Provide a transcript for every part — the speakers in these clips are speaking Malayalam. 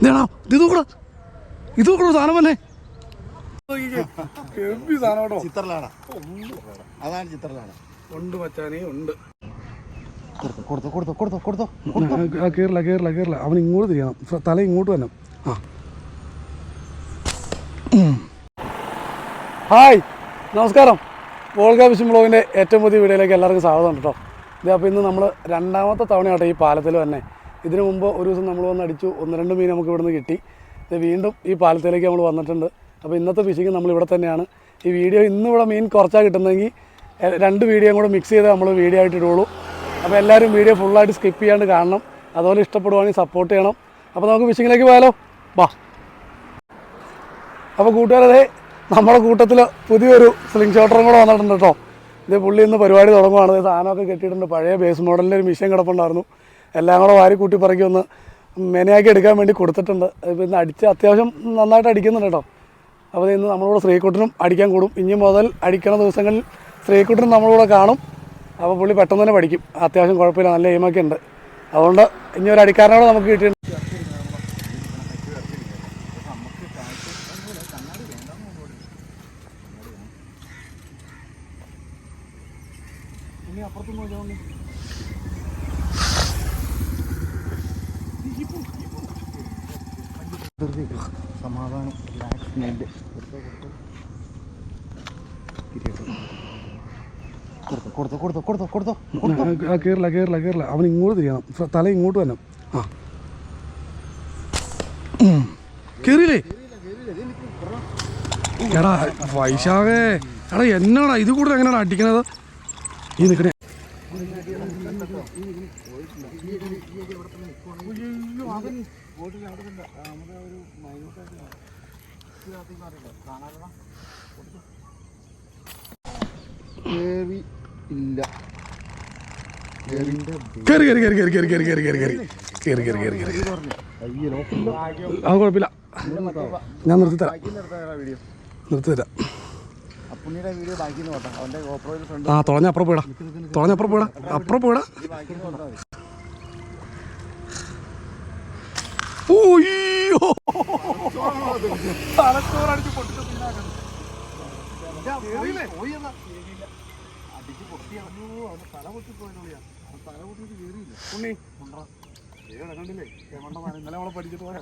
ഇതാണോ ഇത് നോക്കടാ, ഇത് നോക്കണോ സാധനം തന്നെ. അതാണ് ചിത്രലാണ്. ഉണ്ട് മച്ചാനേ ഉണ്ട്. കൊടുത്തോ. കേറില്ല അവൻ ഇങ്ങോട്ട് തിരിയണം, തല ഇങ്ങോട്ട് വരണം. ആ ഹായ് നമസ്കാരം. വോൾഗ ഫിഷിംഗ് ബ്ലോഗിൻ്റെ ഏറ്റവും പുതിയ വീഡിയോയിലേക്ക് എല്ലാവർക്കും സ്വാഗതം കേട്ടോ. ഇത് അപ്പോൾ ഇന്ന് നമ്മൾ രണ്ടാമത്തെ തവണയാട്ടോ ഈ പാലത്തിൽ തന്നെ. ഇതിനു മുമ്പ് ഒരു ദിവസം നമ്മൾ വന്ന് അടിച്ചു, 1-2 മീൻ നമുക്ക് ഇവിടുന്ന് കിട്ടി. ഇത് വീണ്ടും ഈ പാലത്തിലേക്ക് നമ്മൾ വന്നിട്ടുണ്ട്. അപ്പോൾ ഇന്നത്തെ ഫിഷിങ് നമ്മളിവിടെ തന്നെയാണ്. ഈ വീഡിയോ ഇന്നിവിടെ മീൻ കുറച്ചാണ് കിട്ടുന്നതെങ്കിൽ 2 വീഡിയോയും കൂടെ മിക്സ് ചെയ്ത് നമ്മൾ വീഡിയോ ആയിട്ട് ഇടുള്ളൂ. അപ്പോൾ എല്ലാവരും വീഡിയോ ഫുള്ളായിട്ട് സ്കിപ്പ് ചെയ്യാണ്ട് കാണണം. അതുപോലെ ഇഷ്ടപ്പെടുവാണെങ്കിൽ സപ്പോർട്ട് ചെയ്യണം. അപ്പോൾ നമുക്ക് ഫിഷിങ്ങിലേക്ക് പോയാലോ, വാ. അപ്പോൾ കൂട്ടുകാരതെ നമ്മുടെ കൂട്ടത്തിൽ പുതിയൊരു സ്ലിംഗ് ഷോട്ടറും കൂടെ വന്നിട്ടുണ്ട് കേട്ടോ. ഇത് പുള്ളി ഇന്ന് പരിപാടി തുടങ്ങുവാണ്. ഇത് സാധനമൊക്കെ കെട്ടിയിട്ടുണ്ട്. പഴയ ബേസ് മോഡലിൻ്റെ ഒരു മിഷൻ കിടപ്പുണ്ടായിരുന്നു. എല്ലാം കൂടെ വാരി കൂട്ടി പറക്കി ഒന്ന് മെനയാക്കി എടുക്കാൻ വേണ്ടി കൊടുത്തിട്ടുണ്ട്. ഇപ്പോൾ ഇന്ന് അടിച്ച് അത്യാവശ്യം നന്നായിട്ട് അടിക്കുന്നുണ്ട് കേട്ടോ. അപ്പോൾ ഇന്ന് നമ്മളോട് ശ്രീകുട്ടനും അടിക്കാൻ കൂടും. ഇനി മുതൽ അടിക്കണ ദിവസങ്ങളിൽ ശ്രീകുട്ടനും നമ്മളോട് കാണും. അപ്പോൾ പുള്ളി പെട്ടെന്ന് തന്നെ പഠിക്കും. അത്യാവശ്യം കുഴപ്പമില്ല, നല്ല എയിമൊക്കെ ഉണ്ട്. അതുകൊണ്ട് ഇനി ഒരു അടിക്കാരനോട് നമുക്ക് കിട്ടിയിട്ടുണ്ട്. സമാധാനം, റിലാക്സ്മെന്റ്. കൊടുത്തോ. കേറില്ല അവൻ ഇങ്ങോട്ട് തിരിയണം, തല ഇങ്ങോട്ട് വരണം. ആ കേറിയില്ലേ എടാ വൈശാഖേ, എടാ എന്നാടാ ഇത് കൂടുതൽ എങ്ങനെയാണ് അടിക്കണത്? ഈ നിൽക്കണേ ഇല്ല. കേറി അത് കുഴപ്പമില്ല, ഞാൻ നിർത്തിത്തരാം. ആ തുളഞ്ഞ അപ്പുറം പോയിടാ. ഓയ്യോ തലച്ചോറടിച്ച് പൊട്ടിച്ച പിന്നാക്കണം. ഉണ്ണി കണ്ടില്ലേ ഇന്നലെ നമ്മളെ പഠിച്ചിട്ട് പോയാ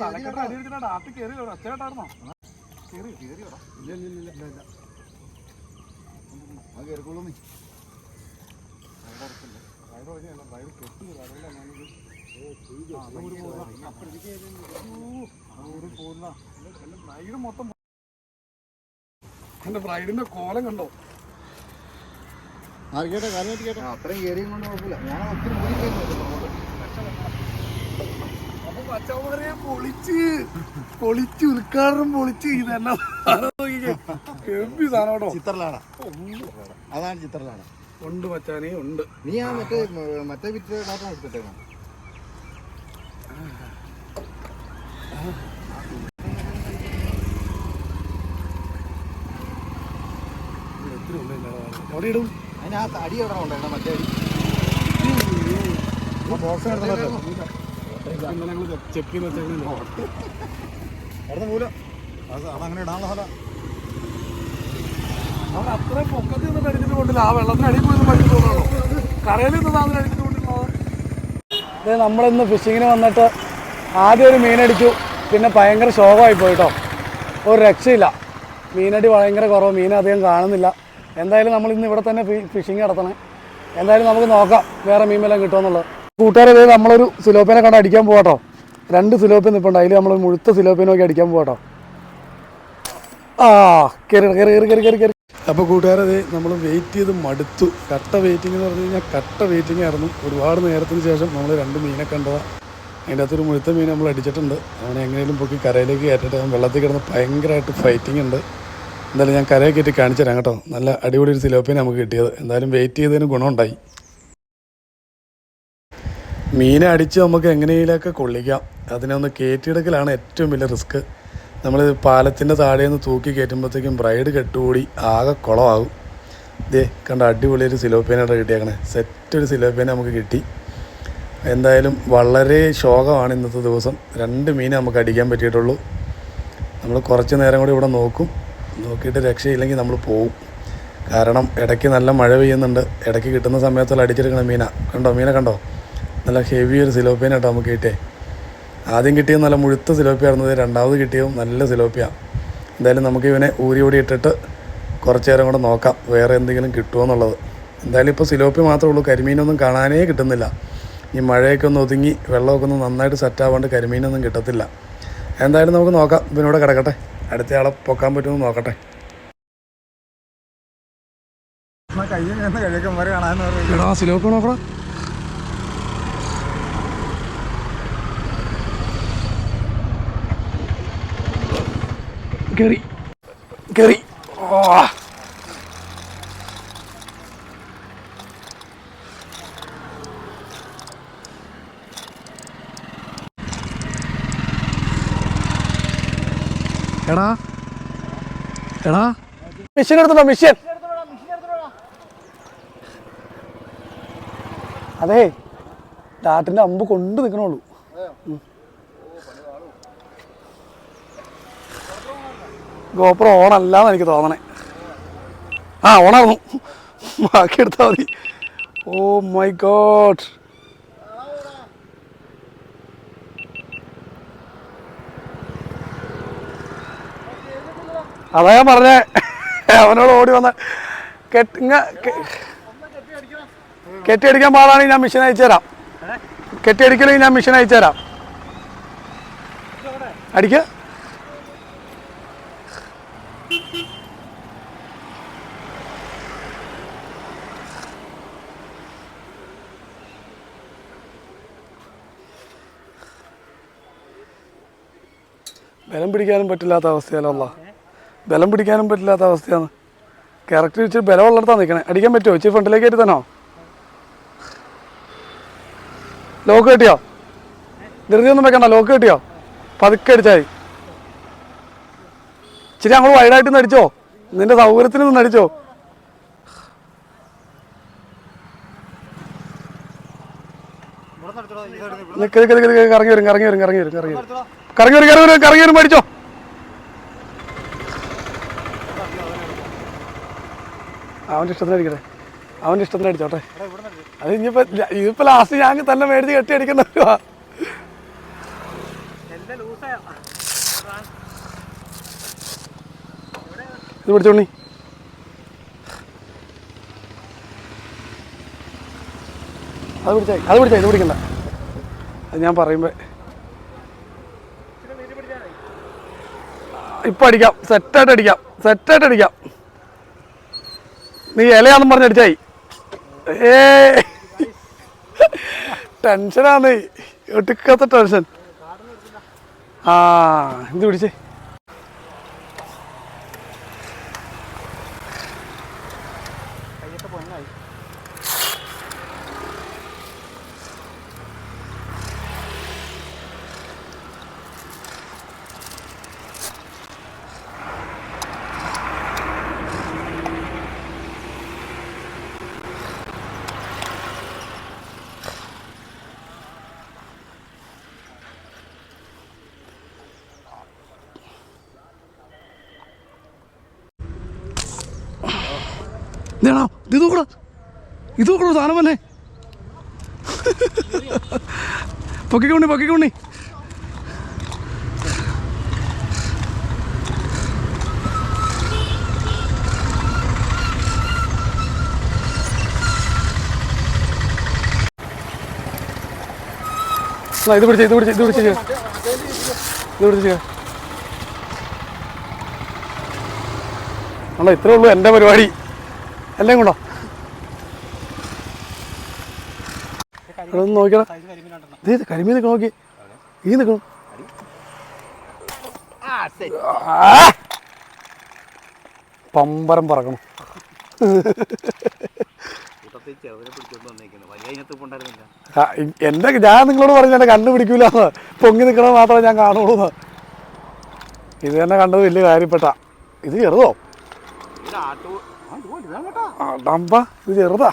തലക്കെട്ട് അടിയിടിച്ചിട്ട് ആട്ടി കയറി ഒച്ചയായിട്ടായിരുന്നോ? മൊത്തം എന്റെ ബ്രൈഡിന്റെ കോലം കണ്ടോ? അത്രയും കേറിയും കൊണ്ട് കുഴപ്പമില്ല. ഞാൻ ഒത്തിരി അപ്പൊ പച്ചവരെ പൊളിച്ച് ഉദ്ഘാടനം പൊളിച്ച് ഇതെല്ലാം ഗംഭീര സാധനം കേട്ടോ. ചിത്രലാണ്, അതാണ് ചിത്രലാണ്. ഉണ്ട് മച്ചാനേ ഉണ്ട്. നീ ആ മറ്റേ വിറ്റ് ഡാറ്റ എടുത്തിട്ടേക്കണം. എവിടെ ഇടും? അതിനകത്ത് അടി എവിടെ ഉണ്ടായിരുന്നു? മറ്റേ അടി ബോക്സ് ചെക്ക് ചെയ്ത് വെച്ചേക്കുന്നില്ല. അതങ്ങനെ ഇടാനുള്ള സ്ഥലം. അവർ അത്രയും പൊക്കത്തിൽ നിന്ന് അടിച്ചിട്ട് കൊണ്ടില്ല. ആ വെള്ളത്തിന് അടി പോയി പഠിച്ചു തോന്നണോ? കരയിൽ നിന്ന് സാധനം അടിച്ചിട്ട് കൊണ്ടിരുന്നത്. അതെ, നമ്മളിന്ന് ഫിഷിങ്ങിന് വന്നിട്ട് ആദ്യം ഒരു മീനടിച്ചു. പിന്നെ ഭയങ്കര ശോകമായി പോയിട്ടോ. ഒരു രക്ഷയില്ല. മീനടി ഭയങ്കര കുറവ്, മീൻ അധികം കാണുന്നില്ല. എന്തായാലും നമ്മൾ ഇന്ന് ഇവിടെ തന്നെ ഫിഷിങ് നടത്തണേ. എന്തായാലും നമുക്ക് നോക്കാം വേറെ മീൻ വല്ലതും കിട്ടുമെന്നുള്ളത്. കൂട്ടുകാരെ നമ്മളൊരു സിലോപ്പിനെ കണ്ട് അടിക്കാൻ പോകട്ടോ. 2 സിലോപ്പിൻ നിൽപ്പുണ്ട്. അതിൽ നമ്മൾ മുഴുത്ത സിലോപ്പിനെ നോക്കി അടിക്കാൻ പോകട്ടോ. ആ കയറി. അപ്പോൾ കൂട്ടുകാരെ നമ്മൾ വെയിറ്റ് ചെയ്ത് മടുത്തു. കട്ട വെയിറ്റിംഗ് എന്ന് പറഞ്ഞു കഴിഞ്ഞാൽ കട്ട വെയിറ്റിംഗ് ആയിരുന്നു. ഒരുപാട് നേരത്തിന് ശേഷം നമ്മൾ 2 മീനെ കണ്ടതാണ്. അതിൻ്റെ അകത്തൊരു മുഴുത്ത മീൻ നമ്മൾ അടിച്ചിട്ടുണ്ട്. അവനെ എങ്ങനെയും പൊക്കി കരയിലേക്ക് കയറ്റിട്ട് അവൻ വെള്ളത്തിൽ കിടന്ന് ഭയങ്കരമായിട്ട് ഫൈറ്റിംഗ് ഉണ്ട്. എന്തായാലും ഞാൻ കരയെ കയറ്റി കാണിച്ചു തരാം കേട്ടോ. നല്ല അടിപൊളി ഒരു സിലോപ്പിനെ നമുക്ക് കിട്ടിയത്. എന്തായാലും വെയിറ്റ് ചെയ്തതിന് ഗുണമുണ്ടായി. മീനെ അടിച്ച് നമുക്ക് എങ്ങനെയെങ്കിലുമൊക്കെ കൊള്ളിക്കാം. അതിനെ ഒന്ന് കയറ്റിയെടുക്കലാണ് ഏറ്റവും വലിയ റിസ്ക്. നമ്മൾ പാലത്തിൻ്റെ താഴെ നിന്ന് തൂക്കി കയറ്റുമ്പോഴത്തേക്കും ബ്രൈഡ് കെട്ടുകൂടി ആകെ കുളമാകും. ഇതേ കണ്ട അടിപൊളിയൊരു സിലോപ്പിനായിട്ട് കിട്ടിയേക്കണേ. സെറ്റ് ഒരു സിലോപ്പിനെ നമുക്ക് കിട്ടി. എന്തായാലും വളരെ ശോകമാണ് ഇന്നത്തെ ദിവസം. 2 മീൻ നമുക്ക് അടിക്കാൻ പറ്റിയിട്ടുള്ളൂ. നമ്മൾ കുറച്ച് നേരം കൂടി ഇവിടെ നോക്കിയിട്ട് രക്ഷയില്ലെങ്കിൽ നമ്മൾ പോവും. കാരണം ഇടയ്ക്ക് നല്ല മഴ പെയ്യുന്നുണ്ട്. ഇടയ്ക്ക് കിട്ടുന്ന സമയത്തുള്ള അടിച്ചെടുക്കണ മീനെ കണ്ടോ? നല്ല ഹെവി ഒരു സിലോപ്പിയാണ് കേട്ടോ നമുക്ക് കിട്ടിയേ. ആദ്യം കിട്ടിയത് നല്ല മുഴുത്ത സിലോപ്പിയായിരുന്നത്, രണ്ടാമത് കിട്ടിയതും നല്ല സിലോപ്പിയാണ്. എന്തായാലും നമുക്ക് ഇവനെ ഊരി ഇട്ടിട്ട് കുറച്ച് നേരം കൂടെ നോക്കാം വേറെ എന്തെങ്കിലും കിട്ടുമോ എന്നുള്ളത്. എന്തായാലും ഇപ്പോൾ സിലോപ്പി മാത്രമേ ഉള്ളൂ, കരിമീനൊന്നും കാണാനേ കിട്ടുന്നില്ല. ഈ മഴയൊക്കെ ഒന്ന് ഒതുങ്ങി വെള്ളമൊക്കെ ഒന്ന് നന്നായിട്ട് സെറ്റാവാണ്ട് കരിമീനൊന്നും കിട്ടത്തില്ല. എന്തായാലും നമുക്ക് നോക്കാം. ഇവനോട് കിടക്കട്ടെ, അടുത്തയാളെ പൊക്കാൻ പറ്റുമെന്ന് നോക്കട്ടെ. എടാ സിലോപ്പി നോക്കടാ. കയറി എടാ മിഷൻ എടുത്തോ, മിഷൻ. അതെ ഡാട്ടിന്റെ അമ്പ് കൊണ്ട് നിൽക്കണുള്ളൂ. ഗോപ്രോ ഓണല്ലാന്ന് എനിക്ക് തോന്നണേ. ഓണായിരുന്നു, ബാക്കി എടുത്താൽ മതി. ഓ മൈ ഗോഡ്, അതാ ഞാൻ പറഞ്ഞേ. അവനോട് ഓടി വന്ന കെട്ടിയടിക്കാൻ പാടാണെങ്കിൽ ഞാൻ മിഷൻ അയച്ചു തരാം. കെട്ടിയടിക്കലെങ്കിൽ ഞാൻ മിഷൻ അയച്ചു തരാം. അടിക്ക. ബലം പിടിക്കാനും പറ്റില്ലാത്ത അവസ്ഥയല്ല, ബലം പിടിക്കാനും പറ്റില്ലാത്ത അവസ്ഥയാണ്. കറക്റ്റ് ഇച്ചിരി ബലമുള്ളിടത്താണ് നിൽക്കണേ. അടിക്കാൻ പറ്റുമോ? ഇച്ചിരി ഫ്രണ്ടിലേക്ക് കയറ്റി തന്നോ? ലോക്ക് കെട്ടിയോ? ധൃതിയൊന്നും വെക്കണ്ട, ലോക്ക് കെട്ടിയോ? പതുക്കെ അടിച്ചാൽ മതി. ഇച്ചിരി അങ്ങോട്ട് വൈഡായിട്ട് നിന്ന് അടിച്ചോ, നിന്റെ സൗകര്യത്തിന് നിന്ന് അടിച്ചോ. കറങ്ങി വരും അടിച്ചോ. അവൻ്റെ ഇഷ്ടത്തിന് അടിക്കട്ടെ, അവൻ്റെ ഇഷ്ടത്തിന് അടിച്ചോട്ടെ. അത് ഇതിപ്പോ ലാസ്റ്റ് ഞാൻ തന്നെ മേടിച്ച് കെട്ടി അടിക്കേണ്ട വരുവാ. ഇത് പിടിച്ചോണി. അത് പിടിച്ചാൽ ഇത് പിടിക്കണ്ട. അത് ഞാൻ പറയുമ്പോ ഇപ്പൊ അടിക്കാം, സെറ്റായിട്ട് അടിക്കാം. നീ ഇലയാണെന്നും പറഞ്ഞ് അടിച്ചായി. ടെൻഷനാണ്, ഒട്ടുക്കാത്ത ടെൻഷൻ. ഇത് പിടിച്ചേ. ഇതാണോ? ഇത് നോക്കണോ സാധനം തന്നെ. പൊക്കിക്കോണി. ഇത് പിടിച്ചേ. അല്ല, ഇത്രേ ഉള്ളൂ എൻ്റെ പരിപാടി. എല്ലാം കൊണ്ടോ നോക്കണം. കരിമീൻ നിൽക്കണം, നോക്കി ഈ നിൽക്കണം. പമ്പരം പറക്കണം. ഞാൻ നിങ്ങളോട് പറഞ്ഞു എന്നെ കണ്ടുപിടിക്കൂലെന്ന്. പൊങ്ങി നിൽക്കണത് മാത്രമേ ഞാൻ കാണുള്ളൂ. ഇത് തന്നെ കണ്ടത് വലിയ കാര്യപ്പെട്ട. ഇത് ചെറുതോ? ഇത് ചെറുതാ.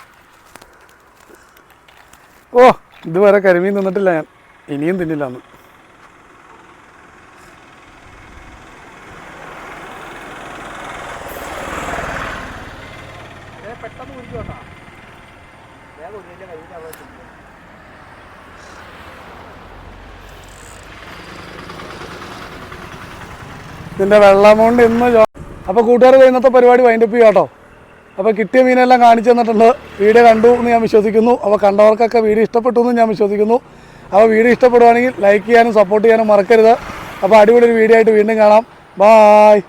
ഓ ഇതുവരെ കരിമീൻ തിന്നിട്ടില്ല ഞാൻ, ഇനിയും തിന്നില്ല അന്ന്. ഇതിൻ്റെ വെള്ളം കൊണ്ട് ഇന്ന് അപ്പോൾ കൂട്ടുകാർ ഇന്നത്തെ പരിപാടി വൈൻഡപ്പ് ചെയ്യാം കേട്ടോ. അപ്പോൾ കിട്ടിയ മീനെല്ലാം കാണിച്ചു തന്നിട്ടുണ്ട്. വീഡിയോ കണ്ടു എന്ന് ഞാൻ വിശ്വസിക്കുന്നു. അപ്പോൾ കണ്ടവർക്കൊക്കെ വീഡിയോ ഇഷ്ടപ്പെട്ടു എന്ന് ഞാൻ വിശ്വസിക്കുന്നു. അപ്പോൾ വീഡിയോ ഇഷ്ടപ്പെടുവാണെങ്കിൽ ലൈക്ക് ചെയ്യാനും സപ്പോർട്ട് ചെയ്യാനും മറക്കരുത്. അപ്പോൾ അടിപൊളി ഒരു വീഡിയോ ആയിട്ട് വീണ്ടും കാണാം. ബായ്.